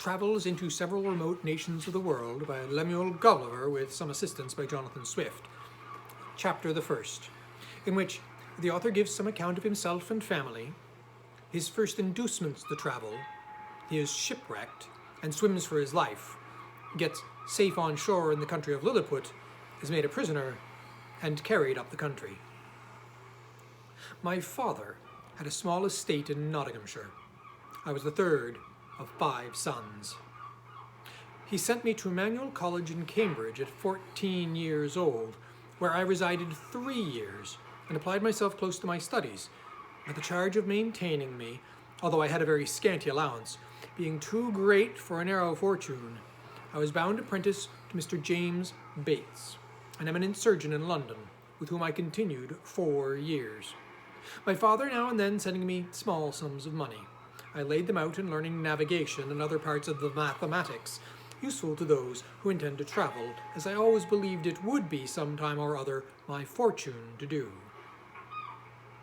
Travels into Several Remote Nations of the World by Lemuel Gulliver with some assistance by Jonathan Swift. Chapter the first, in which the author gives some account of himself and family, his first inducements to travel, he is shipwrecked and swims for his life, gets safe on shore in the country of Lilliput, is made a prisoner, and carried up the country. My father had a small estate in Nottinghamshire. I was the third of 5 sons. He sent me to Emmanuel College in Cambridge at 14 years old, where I resided 3 years and applied myself close to my studies, but the charge of maintaining me, although I had a very scanty allowance, being too great for a narrow fortune, I was bound apprentice to Mr. James Bates, an eminent surgeon in London, with whom I continued 4 years. My father now and then sending me small sums of money. I laid them out in learning navigation and other parts of the mathematics, useful to those who intend to travel, as I always believed it would be some time or other my fortune to do.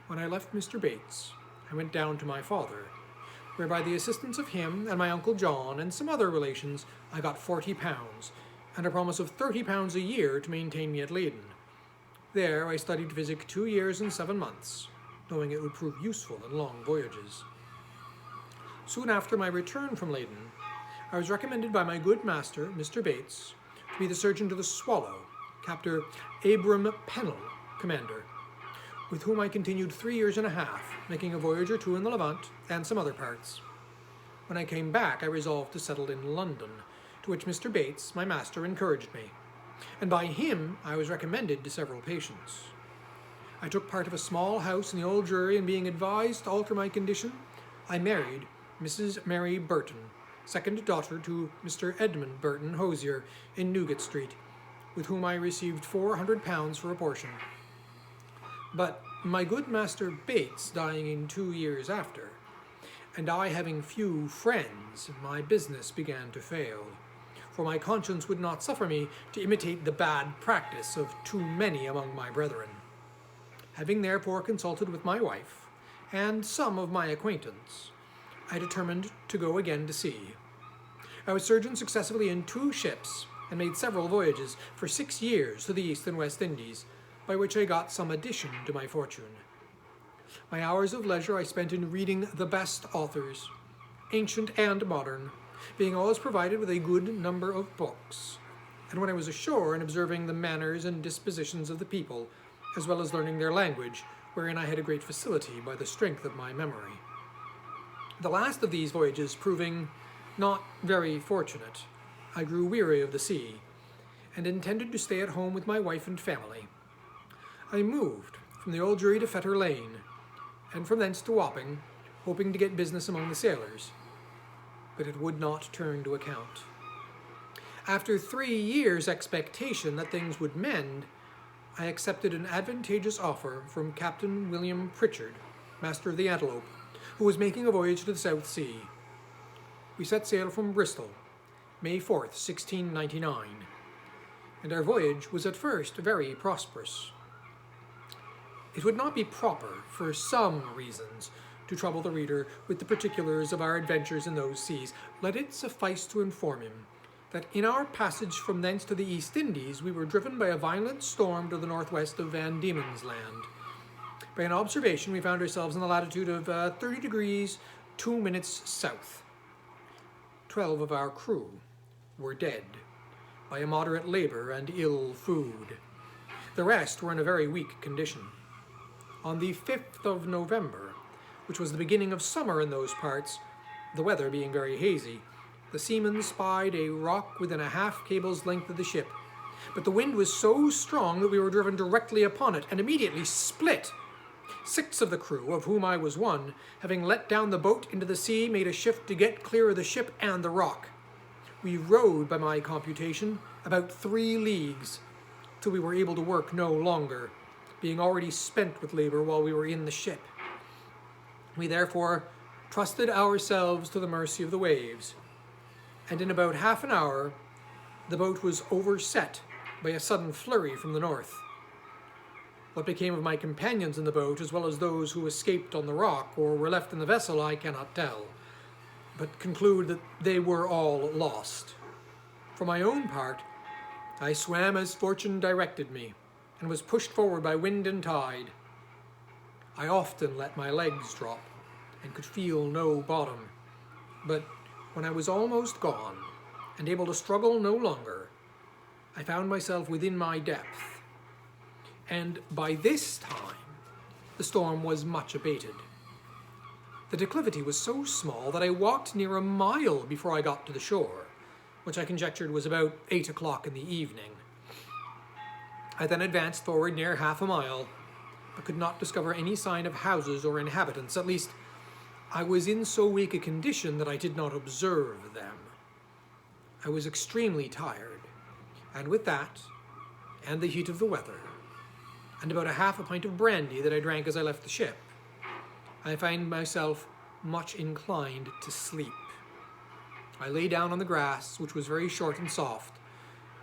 When I left Mr. Bates, I went down to my father, where by the assistance of him and my Uncle John and some other relations, I got £40, and a promise of £30 a year to maintain me at Leyden. There I studied physic 2 years and 7 months, knowing it would prove useful in long voyages. Soon after my return from Leyden, I was recommended by my good master, Mr. Bates, to be the surgeon to the Swallow, Captain Abram Pennell, commander, with whom I continued 3 years and a half, making a voyage or 2 in the Levant and some other parts. When I came back, I resolved to settle in London, to which Mr. Bates, my master, encouraged me, and by him I was recommended to several patients. I took part of a small house in the Old Drury, and being advised to alter my condition, I married Mrs. Mary Burton, second daughter to Mr. Edmund Burton, hosier, in Newgate Street, with whom I received £400 for a portion. But my good master Bates dying in 2 years after, and I having few friends, my business began to fail, for my conscience would not suffer me to imitate the bad practice of too many among my brethren. Having therefore consulted with my wife, and some of my acquaintance, I determined to go again to sea. I was surgeon successively in 2 ships, and made several voyages for 6 years to the East and West Indies, by which I got some addition to my fortune. My hours of leisure I spent in reading the best authors, ancient and modern, being always provided with a good number of books, and when I was ashore, in observing the manners and dispositions of the people, as well as learning their language, wherein I had a great facility by the strength of my memory. The last of these voyages proving not very fortunate, I grew weary of the sea, and intended to stay at home with my wife and family. I moved from the Old Drury to Fetter Lane, and from thence to Wapping, hoping to get business among the sailors, but it would not turn to account. After 3 years' expectation that things would mend, I accepted an advantageous offer from Captain William Pritchard, master of the Antelope, who was making a voyage to the South Sea. We set sail from Bristol, May 4th, 1699, and our voyage was at first very prosperous. It would not be proper, for some reasons, to trouble the reader with the particulars of our adventures in those seas. Let it suffice to inform him that in our passage from thence to the East Indies, we were driven by a violent storm to the northwest of Van Diemen's Land. By an observation, we found ourselves in the latitude of 30 degrees 2 minutes south. 12 of our crew were dead by immoderate labor and ill food. The rest were in a very weak condition. On the 5th of November, which was the beginning of summer in those parts, the weather being very hazy, the seamen spied a rock within a half cable's length of the ship, but the wind was so strong that we were driven directly upon it and immediately split. 6 of the crew, of whom I was one, having let down the boat into the sea, made a shift to get clear of the ship and the rock. We rowed, by my computation, about 3 leagues, till we were able to work no longer, being already spent with labor while we were in the ship. We therefore trusted ourselves to the mercy of the waves, and in about half an hour the boat was overset by a sudden flurry from the north. What became of my companions in the boat, as well as those who escaped on the rock or were left in the vessel, I cannot tell. but conclude that they were all lost. For my own part, I swam as fortune directed me, and was pushed forward by wind and tide. I often let my legs drop, and could feel no bottom, but when I was almost gone, and able to struggle no longer, I found myself within my depth, and by this time the storm was much abated. The declivity was so small that I walked near a mile before I got to the shore, which I conjectured was about 8 o'clock in the evening. I then advanced forward near half a mile, but could not discover any sign of houses or inhabitants. At least, I was in so weak a condition that I did not observe them. I was extremely tired, and with that, and the heat of the weather, and about a half a pint of brandy that I drank as I left the ship, I find myself much inclined to sleep. I lay down on the grass, which was very short and soft,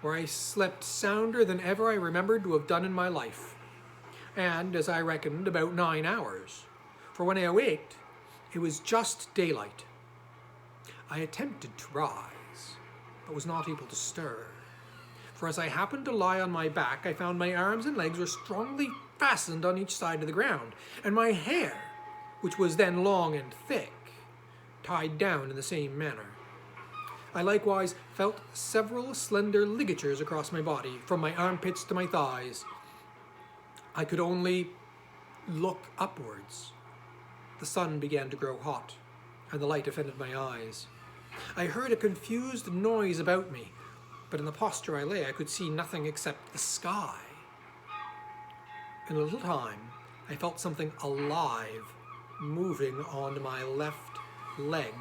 where I slept sounder than ever I remembered to have done in my life, and, as I reckoned, about 9 hours, for when I awaked, it was just daylight. I attempted to rise, but was not able to stir, for as I happened to lie on my back, I found my arms and legs were strongly fastened on each side of the ground, and my hair, which was then long and thick, tied down in the same manner. I likewise felt several slender ligatures across my body, from my armpits to my thighs. I could only look upwards. The sun began to grow hot, and the light offended my eyes. I heard a confused noise about me, but in the posture I lay, I could see nothing except the sky. In a little time, I felt something alive moving on my left leg,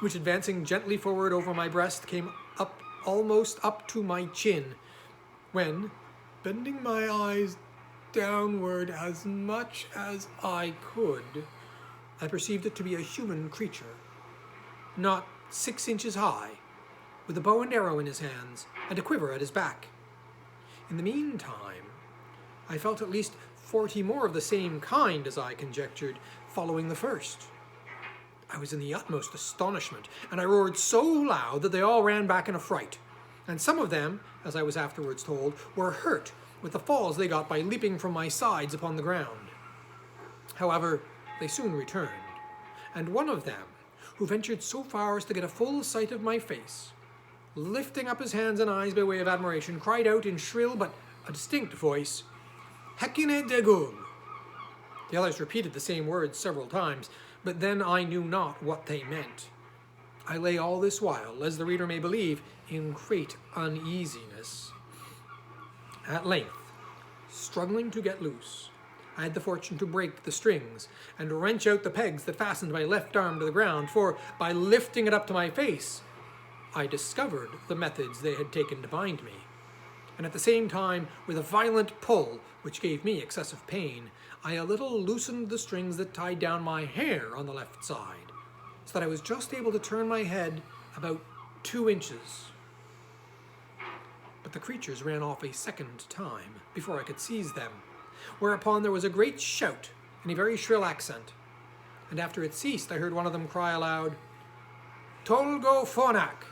which, advancing gently forward over my breast, came up almost up to my chin, when, bending my eyes downward as much as I could, I perceived it to be a human creature, not 6 inches high, with a bow and arrow in his hands, and a quiver at his back. In the meantime, I felt at least 40 more of the same kind, as I conjectured, following the first. I was in the utmost astonishment, and I roared so loud that they all ran back in a fright, and some of them, as I was afterwards told, were hurt with the falls they got by leaping from my sides upon the ground. However, they soon returned, and one of them, who ventured so far as to get a full sight of my face, lifting up his hands and eyes by way of admiration, cried out in shrill but a distinct voice, "Hekine degul!" The others repeated the same words several times, but then I knew not what they meant. I lay all this while, as the reader may believe, in great uneasiness. At length, struggling to get loose, I had the fortune to break the strings and wrench out the pegs that fastened my left arm to the ground, for, by lifting it up to my face, I discovered the methods they had taken to bind me. And at the same time, with a violent pull, which gave me excessive pain, I a little loosened the strings that tied down my hair on the left side, so that I was just able to turn my head about 2 inches. But the creatures ran off a second time before I could seize them, whereupon there was a great shout in a very shrill accent, and after it ceased I heard one of them cry aloud, "Tolgo Phonak,"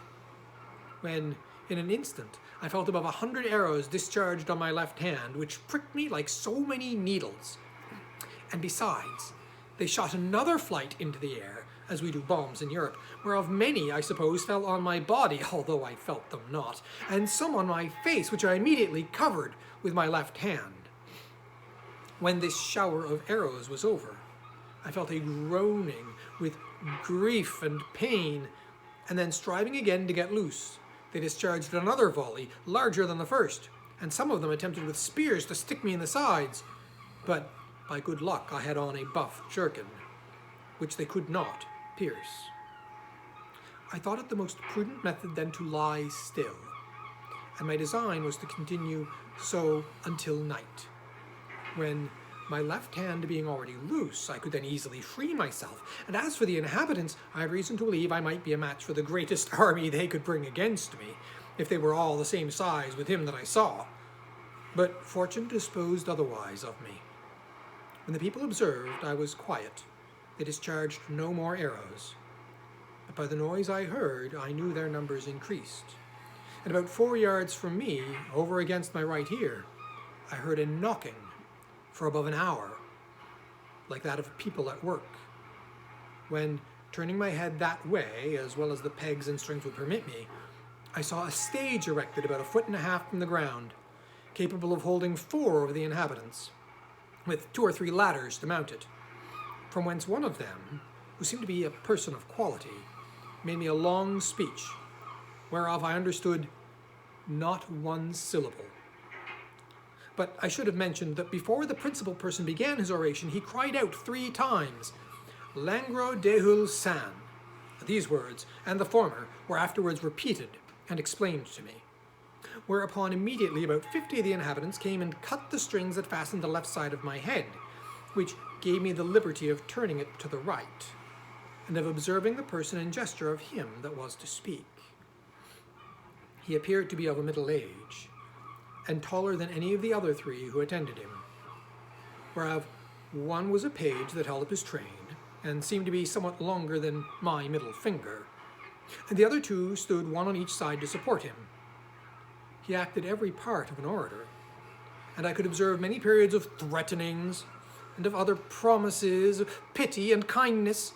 when, in an instant, I felt above 100 arrows discharged on my left hand, which pricked me like so many needles. And besides, they shot another flight into the air, as we do bombs in Europe, whereof many, I suppose, fell on my body, although I felt them not, and some on my face, which I immediately covered with my left hand. When this shower of arrows was over, I felt a groaning with grief and pain, and then striving again to get loose, they discharged another volley, larger than the first, and some of them attempted with spears to stick me in the sides, but by good luck I had on a buff jerkin, which they could not pierce. I thought it the most prudent method then to lie still, and my design was to continue so until night, when, my left hand being already loose, I could then easily free myself, and as for the inhabitants, I have reason to believe I might be a match for the greatest army they could bring against me, if they were all the same size with him that I saw. But fortune disposed otherwise of me. When the people observed I was quiet, they discharged no more arrows, by the noise I heard, I knew their numbers increased. And about 4 yards from me, over against my right ear, I heard a knocking for above an hour, like that of people at work. When, turning my head that way, as well as the pegs and strings would permit me, I saw a stage erected about 1.5 feet from the ground, capable of holding 4 of the inhabitants, with 2 or 3 ladders to mount it, from whence one of them, who seemed to be a person of quality, made me a long speech, whereof I understood not one syllable. But I should have mentioned that before the principal person began his oration, he cried out 3 times, "Langro dehul san." These words, and the former, were afterwards repeated and explained to me. Whereupon immediately about 50 of the inhabitants came and cut the strings that fastened the left side of my head, which gave me the liberty of turning it to the right, and of observing the person and gesture of him that was to speak. He appeared to be of a middle age, and taller than any of the other 3 who attended him, whereof one was a page that held up his train, and seemed to be somewhat longer than my middle finger, and the other 2 stood one on each side to support him. He acted every part of an orator, and I could observe many periods of threatenings, and of other promises of pity and kindness.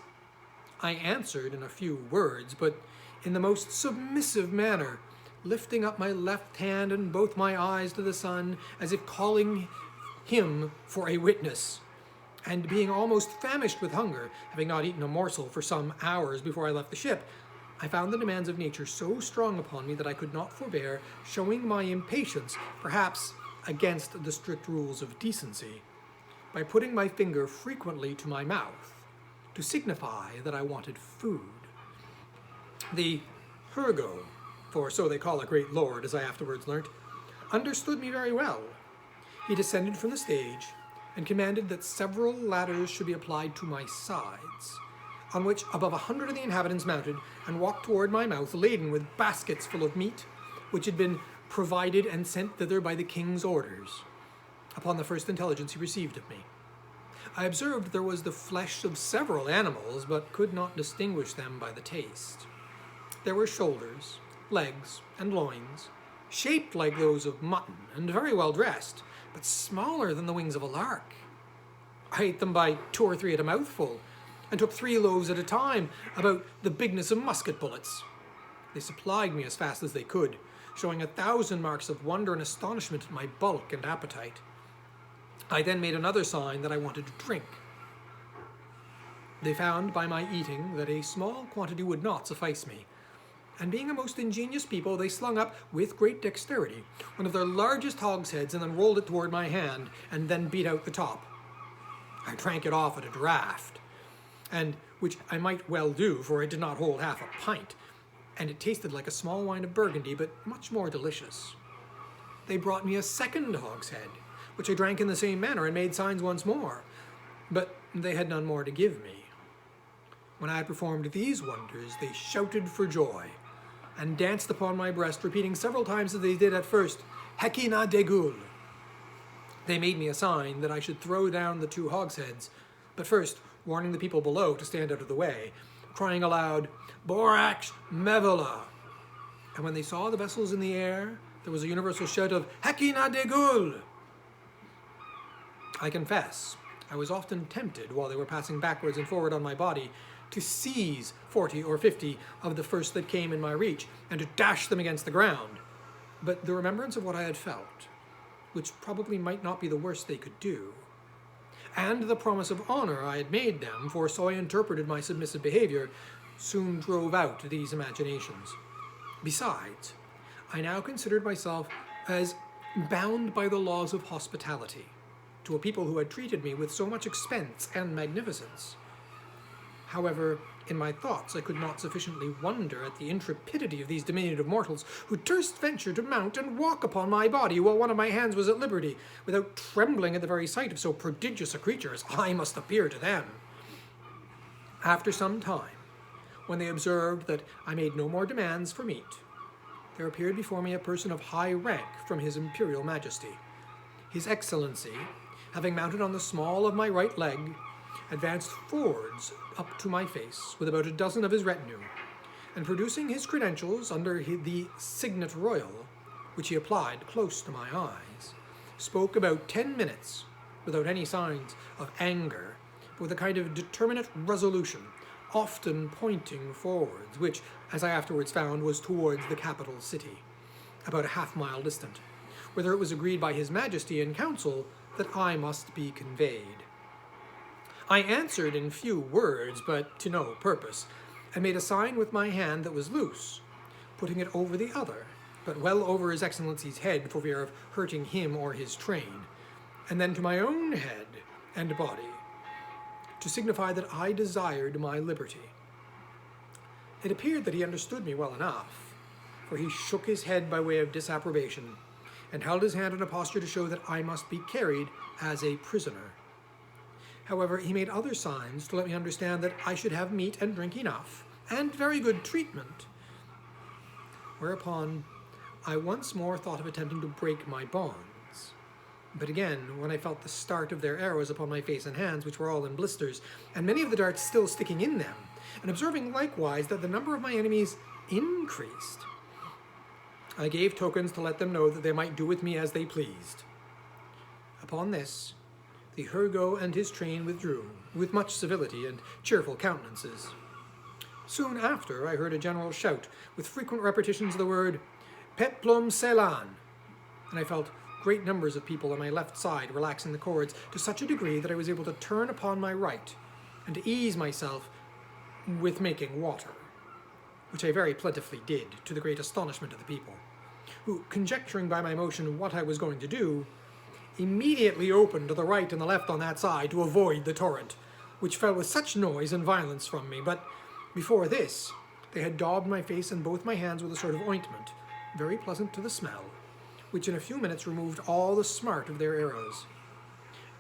I answered in a few words, but in the most submissive manner, lifting up my left hand and both my eyes to the sun, as if calling him for a witness. And being almost famished with hunger, having not eaten a morsel for some hours before I left the ship, I found the demands of nature so strong upon me that I could not forbear showing my impatience, perhaps against the strict rules of decency, by putting my finger frequently to my mouth, to signify that I wanted food. The Hergo, for so they call a great lord, as I afterwards learnt, understood me very well. He descended from the stage, and commanded that several ladders should be applied to my sides, on which above 100 of the inhabitants mounted, and walked toward my mouth, laden with baskets full of meat, which had been provided and sent thither by the king's orders, upon the first intelligence he received of me. I observed there was the flesh of several animals, but could not distinguish them by the taste. There were shoulders, legs, and loins, shaped like those of mutton, and very well dressed, but smaller than the wings of a lark. I ate them by 2 or 3 at a mouthful, and took 3 loaves at a time, about the bigness of musket bullets. They supplied me as fast as they could, showing 1,000 marks of wonder and astonishment at my bulk and appetite. I then made another sign that I wanted to drink. They found by my eating that a small quantity would not suffice me, and being a most ingenious people, they slung up, with great dexterity, one of their largest hogsheads, and then rolled it toward my hand, and then beat out the top. I drank it off at a draught, and which I might well do, for it did not hold half a pint, and it tasted like a small wine of Burgundy, but much more delicious. They brought me a second hogshead, which I drank in the same manner, and made signs once more, but they had none more to give me. When I had performed these wonders, they shouted for joy, and danced upon my breast, repeating several times as they did at first, "Hekina degul." They made me a sign that I should throw down the 2 hogsheads, but first warning the people below to stand out of the way, crying aloud, "Borax mevola." And when they saw the vessels in the air, there was a universal shout of "Hekina degul." I confess, I was often tempted, while they were passing backwards and forward on my body, to seize 40 or 50 of the first that came in my reach, and to dash them against the ground. But the remembrance of what I had felt, which probably might not be the worst they could do, and the promise of honor I had made them, for so I interpreted my submissive behavior, soon drove out these imaginations. Besides, I now considered myself as bound by the laws of hospitality to a people who had treated me with so much expense and magnificence. However, in my thoughts I could not sufficiently wonder at the intrepidity of these diminutive mortals, who durst venture to mount and walk upon my body while one of my hands was at liberty, without trembling at the very sight of so prodigious a creature as I must appear to them. After some time, when they observed that I made no more demands for meat, there appeared before me a person of high rank from his imperial majesty. His Excellency, having mounted on the small of my right leg, advanced forwards up to my face with about 12 of his retinue, and producing his credentials under the signet royal, which he applied close to my eyes, spoke about 10 minutes without any signs of anger, but with a kind of determinate resolution, often pointing forwards, which, as I afterwards found, was towards the capital city, about a half-mile distant, whither it was agreed by His Majesty in council that I must be conveyed. I answered in few words, but to no purpose, and made a sign with my hand that was loose, putting it over the other, but well over His Excellency's head for fear of hurting him or his train, and then to my own head and body, to signify that I desired my liberty. It appeared that he understood me well enough, for he shook his head by way of disapprobation, and held his hand in a posture to show that I must be carried as a prisoner. However, he made other signs to let me understand that I should have meat and drink enough, and very good treatment, whereupon I once more thought of attempting to break my bonds. But again, when I felt the start of their arrows upon my face and hands, which were all in blisters, and many of the darts still sticking in them, and observing likewise that the number of my enemies increased, I gave tokens to let them know that they might do with me as they pleased. Upon this, the Hergo and his train withdrew, with much civility and cheerful countenances. Soon after, I heard a general shout, with frequent repetitions of the word Peplum Selan, and I felt great numbers of people on my left side relaxing the cords to such a degree that I was able to turn upon my right, and to ease myself with making water, which I very plentifully did, to the great astonishment of the people, who, conjecturing by my motion what I was going to do, immediately opened to the right and the left on that side to avoid the torrent, which fell with such noise and violence from me. But before this, they had daubed my face and both my hands with a sort of ointment, very pleasant to the smell, which in a few minutes removed all the smart of their arrows.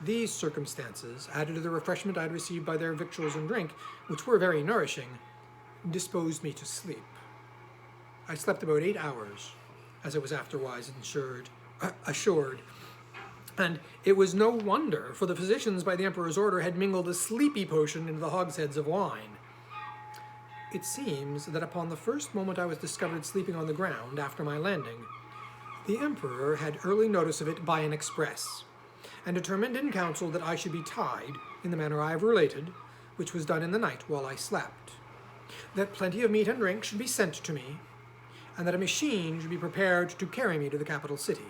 These circumstances, added to the refreshment I had received by their victuals and drink, which were very nourishing, disposed me to sleep. I slept about 8 hours, as I was afterwards assured, and it was no wonder, for the physicians by the Emperor's order had mingled a sleepy potion into the hogsheads of wine. It seems that upon the first moment I was discovered sleeping on the ground after my landing, the Emperor had early notice of it by an express, and determined in council that I should be tied in the manner I have related, which was done in the night while I slept, that plenty of meat and drink should be sent to me, and that a machine should be prepared to carry me to the capital city.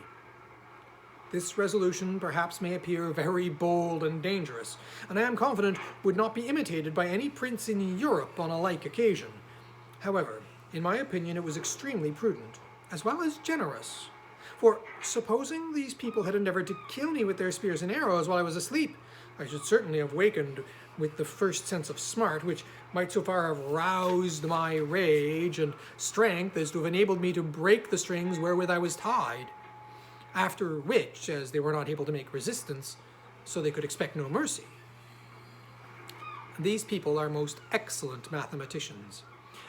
This resolution perhaps may appear very bold and dangerous, and I am confident would not be imitated by any prince in Europe on a like occasion. However, in my opinion, it was extremely prudent, as well as generous. For supposing these people had endeavored to kill me with their spears and arrows while I was asleep, I should certainly have wakened with the first sense of smart, which might so far have roused my rage and strength as to have enabled me to break the strings wherewith I was tied. After which, as they were not able to make resistance, so they could expect no mercy. These people are most excellent mathematicians,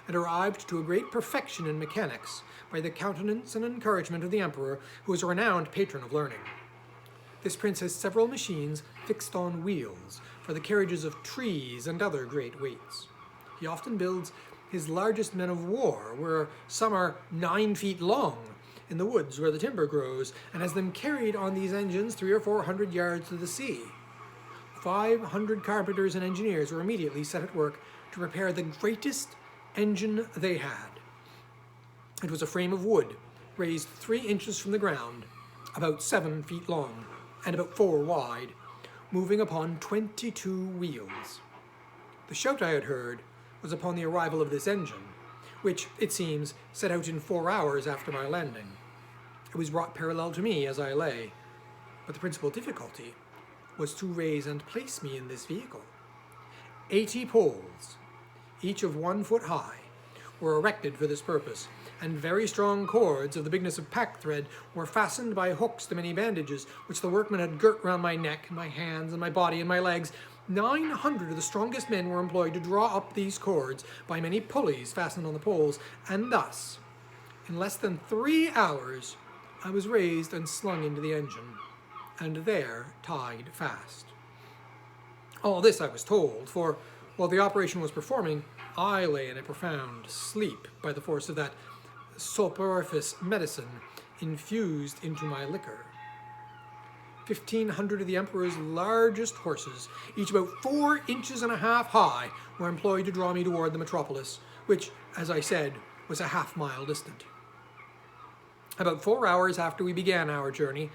and arrived to a great perfection in mechanics by the countenance and encouragement of the Emperor, who is a renowned patron of learning. This prince has several machines fixed on wheels for the carriages of trees and other great weights. He often builds his largest men of war, where some are 9 feet long, in the woods where the timber grows, and has them carried on these engines 300 or 400 yards to the sea. 500 carpenters and engineers were immediately set at work to repair the greatest engine they had. It was a frame of wood, raised 3 inches from the ground, about 7 feet long, and about 4 wide, moving upon 22 wheels. The shout I had heard was upon the arrival of this engine, which, it seems, set out in 4 hours after my landing. It was brought parallel to me as I lay, but the principal difficulty was to raise and place me in this vehicle. 80 poles, each of 1 foot high, were erected for this purpose, and very strong cords of the bigness of pack-thread were fastened by hooks to many bandages, which the workmen had girt round my neck, my hands, and my body, and my legs. 900 of the strongest men were employed to draw up these cords by many pulleys fastened on the poles, and thus, in less than 3 hours, I was raised and slung into the engine, and there tied fast. All this I was told, for while the operation was performing, I lay in a profound sleep by the force of that soporific medicine infused into my liquor. 1,500 of the Emperor's largest horses, each about 4.5 inches high, were employed to draw me toward the metropolis, which, as I said, was a half-mile distant. About 4 hours after we began our journey,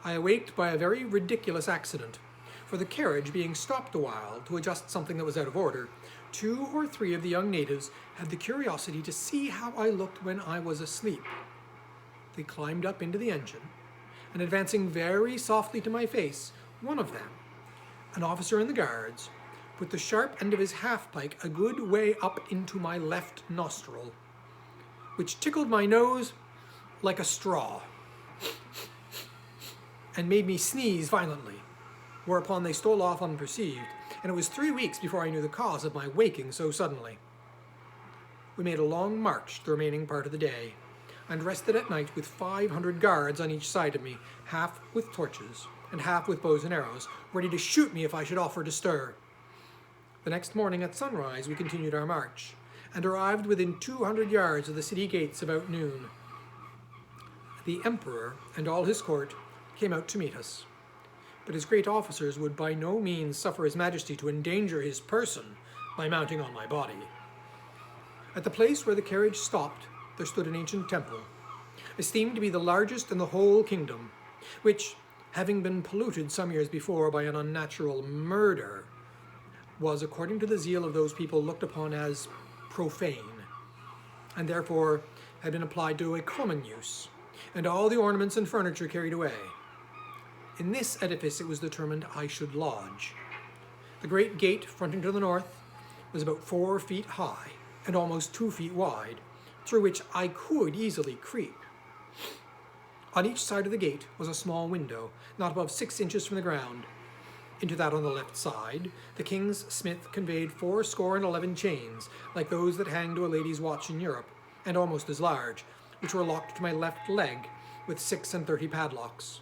I awaked by a very ridiculous accident, for the carriage being stopped a while to adjust something that was out of order, 2 or 3 of the young natives had the curiosity to see how I looked when I was asleep. They climbed up into the engine, and advancing very softly to my face, one of them, an officer in the guards, put the sharp end of his half-pike a good way up into my left nostril, which tickled my nose like a straw, and made me sneeze violently, whereupon they stole off unperceived, and it was 3 weeks before I knew the cause of my waking so suddenly. We made a long march the remaining part of the day, and rested at night with 500 guards on each side of me, half with torches, and half with bows and arrows, ready to shoot me if I should offer to stir. The next morning at sunrise we continued our march, and arrived within 200 yards of the city gates about noon. The Emperor and all his court came out to meet us, but his great officers would by no means suffer his majesty to endanger his person by mounting on my body. At the place where the carriage stopped, there stood an ancient temple, esteemed to be the largest in the whole kingdom, which, having been polluted some years before by an unnatural murder, was, according to the zeal of those people, looked upon as profane, and therefore had been applied to a common use, and all the ornaments and furniture carried away. In this edifice it was determined I should lodge. The great gate fronting to the north was about 4 feet high and almost 2 feet wide, through which I could easily creep. On each side of the gate was a small window, not above 6 inches from the ground. Into that on the left side, the king's smith conveyed 411 chains, like those that hang to a lady's watch in Europe, and almost as large, which were locked to my left leg with 36 padlocks.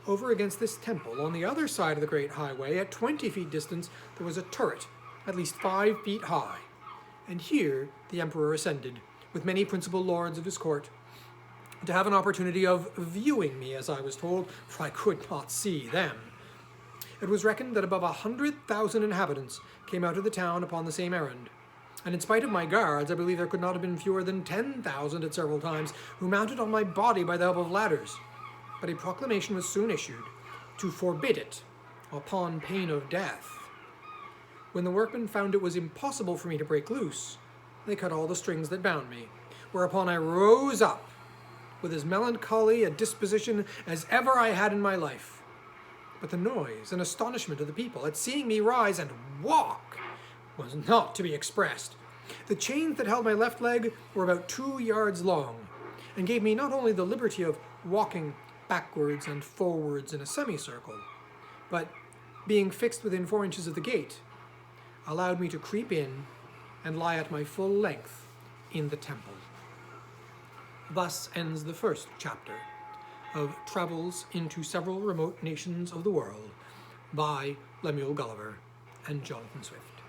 Over against this temple, on the other side of the great highway, at 20 feet distance, there was a turret, at least 5 feet high, and here the Emperor ascended, with many principal lords of his court, to have an opportunity of viewing me, as I was told, for I could not see them. It was reckoned that above 100,000 inhabitants came out of the town upon the same errand, and in spite of my guards, I believe there could not have been fewer than 10,000 at several times, who mounted on my body by the help of ladders. But a proclamation was soon issued to forbid it, upon pain of death. When the workmen found it was impossible for me to break loose, they cut all the strings that bound me, whereupon I rose up with as melancholy a disposition as ever I had in my life. But the noise and astonishment of the people at seeing me rise and walk was not to be expressed. The chains that held my left leg were about 2 yards long, and gave me not only the liberty of walking backwards and forwards in a semicircle, but, being fixed within 4 inches of the gate, allowed me to creep in and lie at my full length in the temple. Thus ends the first chapter of Travels into Several Remote Nations of the World by Lemuel Gulliver and Jonathan Swift.